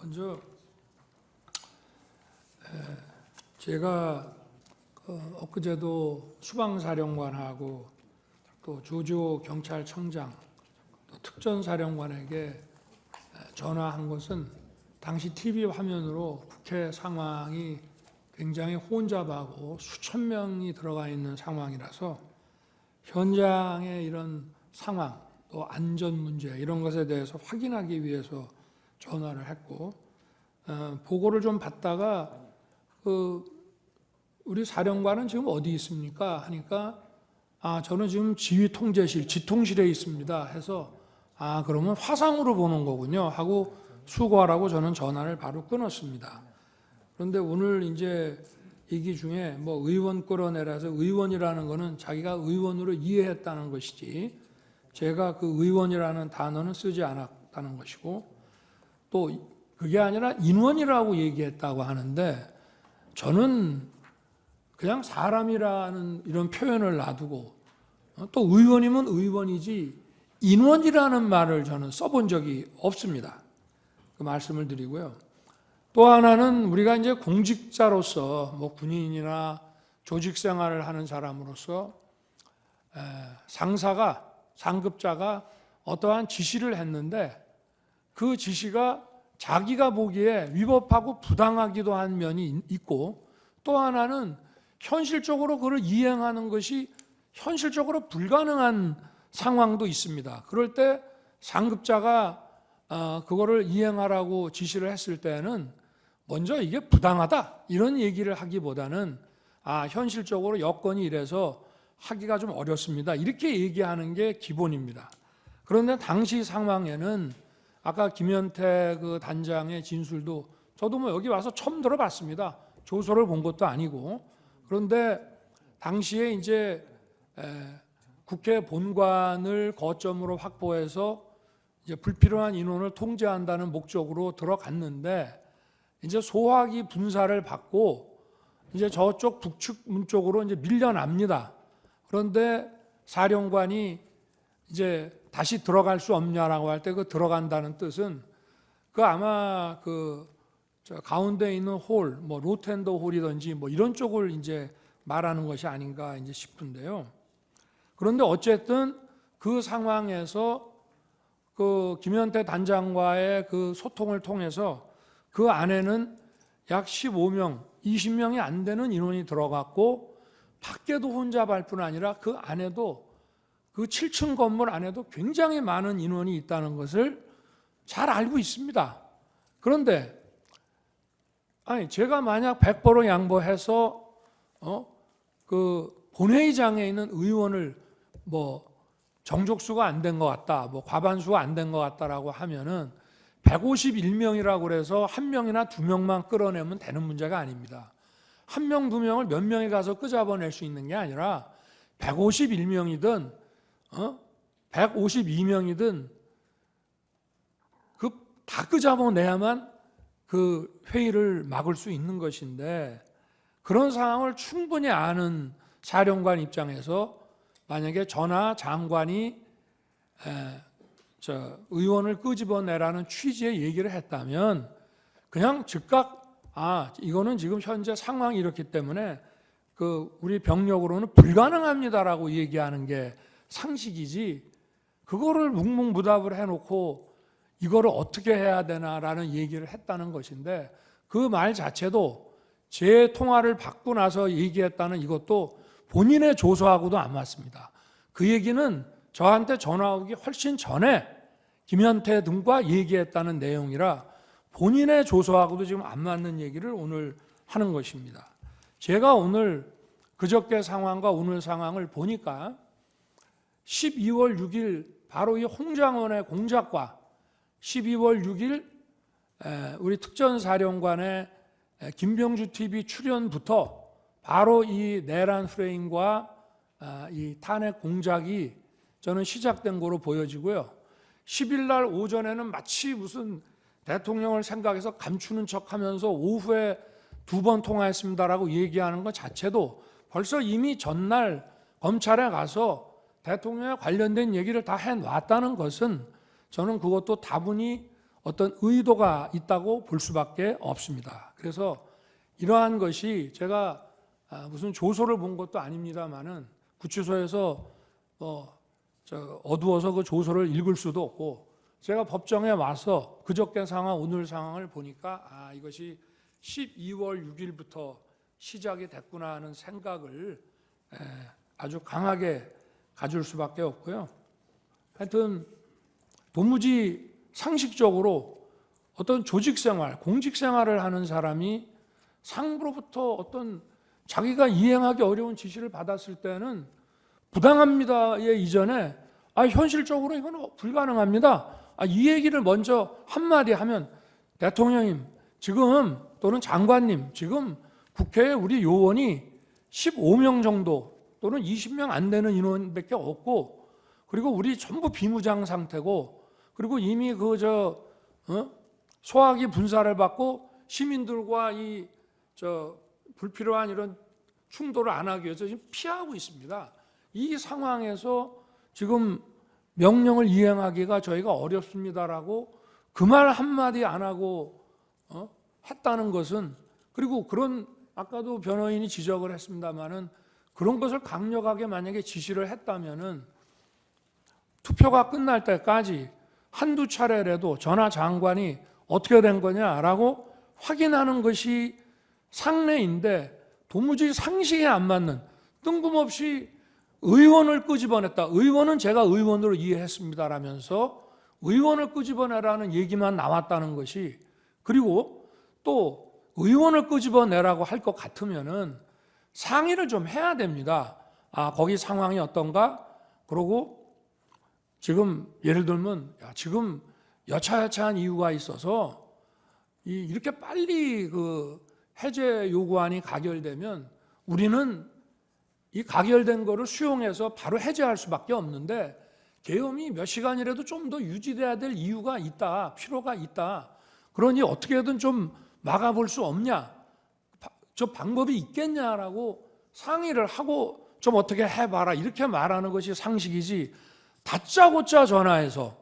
먼저 제가 엊그제도 수방사령관하고 또 조지호 경찰청장, 또 특전사령관에게 전화한 것은 당시 TV 화면으로 국회 상황이 굉장히 혼잡하고 수천 명이 들어가 있는 상황이라서 현장의 이런 상황, 또 안전 문제 이런 것에 대해서 확인하기 위해서 전화를 했고, 보고를 좀 받다가 우리 사령관은 지금 어디 있습니까? 하니까 저는 지금 지휘통제실, 지통실에 있습니다 해서 그러면 화상으로 보는 거군요 하고 수고하라고 저는 전화를 바로 끊었습니다. 그런데 오늘 이제 얘기 중에 뭐 의원 끌어내라서 의원이라는 거는 자기가 의원으로 이해했다는 것이지 제가 그 의원이라는 단어는 쓰지 않았다는 것이고, 또 그게 아니라 인원이라고 얘기했다고 하는데 저는 그냥 사람이라는 이런 표현을 놔두고 또 의원이면 의원이지 인원이라는 말을 저는 써본 적이 없습니다. 그 말씀을 드리고요. 또 하나는 우리가 이제 공직자로서 뭐 군인이나 조직 생활을 하는 사람으로서 상급자가 어떠한 지시를 했는데 그 지시가 자기가 보기에 위법하고 부당하기도 한 면이 있고, 또 하나는 현실적으로 그걸 이행하는 것이 현실적으로 불가능한 상황도 있습니다. 그럴 때 상급자가 그거를 이행하라고 지시를 했을 때는 먼저 이게 부당하다 이런 얘기를 하기보다는 현실적으로 여건이 이래서 하기가 좀 어렵습니다 이렇게 얘기하는 게 기본입니다. 그런데 당시 상황에는 아까 김현태 그 단장의 진술도 저도 뭐 여기 와서 처음 들어봤습니다. 조서를 본 것도 아니고. 그런데 당시에 이제 국회 본관을 거점으로 확보해서 이제 불필요한 인원을 통제한다는 목적으로 들어갔는데 이제 소화기 분사를 받고 이제 저쪽 북측 문 쪽으로 이제 밀려납니다. 그런데 사령관이 이제 다시 들어갈 수 없냐라고 할 때 그 들어간다는 뜻은 그 아마 저 가운데 있는 홀, 뭐 로텐더 홀이든지 뭐 이런 쪽을 이제 말하는 것이 아닌가 이제 싶은데요. 그런데 어쨌든 그 상황에서 그 김현태 단장과의 그 소통을 통해서 그 안에는 약 15명, 20명이 안 되는 인원이 들어갔고 밖에도 혼잡할 뿐 아니라 그 안에도 그 7층 건물 안에도 굉장히 많은 인원이 있다는 것을 잘 알고 있습니다. 그런데 제가 만약 100% 양보해서 그 본회의장에 있는 의원을 뭐 정족수가 안 된 것 같다, 뭐 과반수가 안 된 것 같다라고 하면은 151명이라고 그래서 한 명이나 두 명만 끌어내면 되는 문제가 아닙니다. 한 명, 두 명을 몇 명이 가서 끄잡아낼 수 있는 게 아니라 151명이든 152명이든 다 끄잡아내야만 그 회의를 막을 수 있는 것인데, 그런 상황을 충분히 아는 사령관 입장에서 만약에 저나 장관이 의원을 끄집어내라는 취지의 얘기를 했다면 그냥 즉각 이거는 지금 현재 상황이 이렇기 때문에 우리 병력으로는 불가능합니다라고 얘기하는 게 상식이지, 그거를 묵묵부답을 해놓고 이거를 어떻게 해야 되나라는 얘기를 했다는 것인데, 그 말 자체도 제 통화를 받고 나서 얘기했다는 이것도 본인의 조서하고도 안 맞습니다. 그 얘기는 저한테 전화 오기 훨씬 전에 김현태 등과 얘기했다는 내용이라 본인의 조서하고도 지금 안 맞는 얘기를 오늘 하는 것입니다. 제가 오늘 그저께 상황과 오늘 상황을 보니까 12월 6일 바로 이 홍장원의 공작과 12월 6일 우리 특전사령관의 김병주 TV 출연부터 바로 이 내란 프레임과 이 탄핵 공작이 저는 시작된 거로 보여지고요. 10일 날 오전에는 마치 무슨 대통령을 생각해서 감추는 척하면서 오후에 2번 통화했습니다라고 얘기하는 것 자체도 벌써 이미 전날 검찰에 가서 대통령에 관련된 얘기를 다 해놨다는 것은 저는 그것도 다분히 어떤 의도가 있다고 볼 수밖에 없습니다. 그래서 이러한 것이 제가 무슨 조서를 본 것도 아닙니다만은 구치소에서 어두워서 그 조서를 읽을 수도 없고 제가 법정에 와서 그저께 상황 오늘 상황을 보니까 이것이 12월 6일부터 시작이 됐구나 하는 생각을 아주 강하게 가질 수밖에 없고요. 하여튼 도무지 상식적으로 어떤 조직생활, 공직생활을 하는 사람이 상부로부터 어떤 자기가 이행하기 어려운 지시를 받았을 때는 부당합니다의 이전에 현실적으로 이건 불가능합니다. 이 얘기를 먼저 한마디 하면 대통령님 지금 또는 장관님 지금 국회에 우리 요원이 15명 정도 또는 20명 안 되는 인원밖에 없고 그리고 우리 전부 비무장 상태고 그리고 이미 소화기 분사를 받고 시민들과 불필요한 이런 충돌을 안 하기 위해서 지금 피하고 있습니다. 이 상황에서 지금 명령을 이행하기가 저희가 어렵습니다라고 그 말 한마디 안 하고 했다는 것은 그리고 그런 아까도 변호인이 지적을 했습니다마는 그런 것을 강력하게 만약에 지시를 했다면은 투표가 끝날 때까지 한두 차례라도 전하 장관이 어떻게 된 거냐라고 확인하는 것이 상례인데 도무지 상식에 안 맞는 뜬금없이 의원을 끄집어냈다. 의원은 제가 의원으로 이해했습니다라면서 의원을 끄집어내라는 얘기만 나왔다는 것이 그리고 또 의원을 끄집어내라고 할 것 같으면은 상의를 좀 해야 됩니다. 거기 상황이 어떤가? 그러고 지금 예를 들면 지금 여차여차한 이유가 있어서 이렇게 빨리 그 해제 요구안이 가결되면 우리는 이 가결된 거를 수용해서 바로 해제할 수밖에 없는데 계엄이 몇 시간이라도 좀 더 유지돼야 될 이유가 있다, 필요가 있다. 그러니 어떻게든 좀 막아볼 수 없냐? 저 방법이 있겠냐라고 상의를 하고 좀 어떻게 해봐라 이렇게 말하는 것이 상식이지. 다짜고짜 전화해서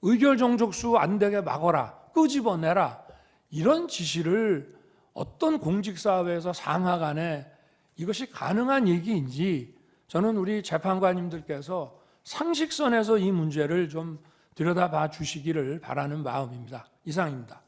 의결 정족수 안 되게 막어라, 끄집어내라 이런 지시를 어떤 공직사회에서 상하간에 이것이 가능한 얘기인지 저는 우리 재판관님들께서 상식선에서 이 문제를 좀 들여다봐 주시기를 바라는 마음입니다. 이상입니다.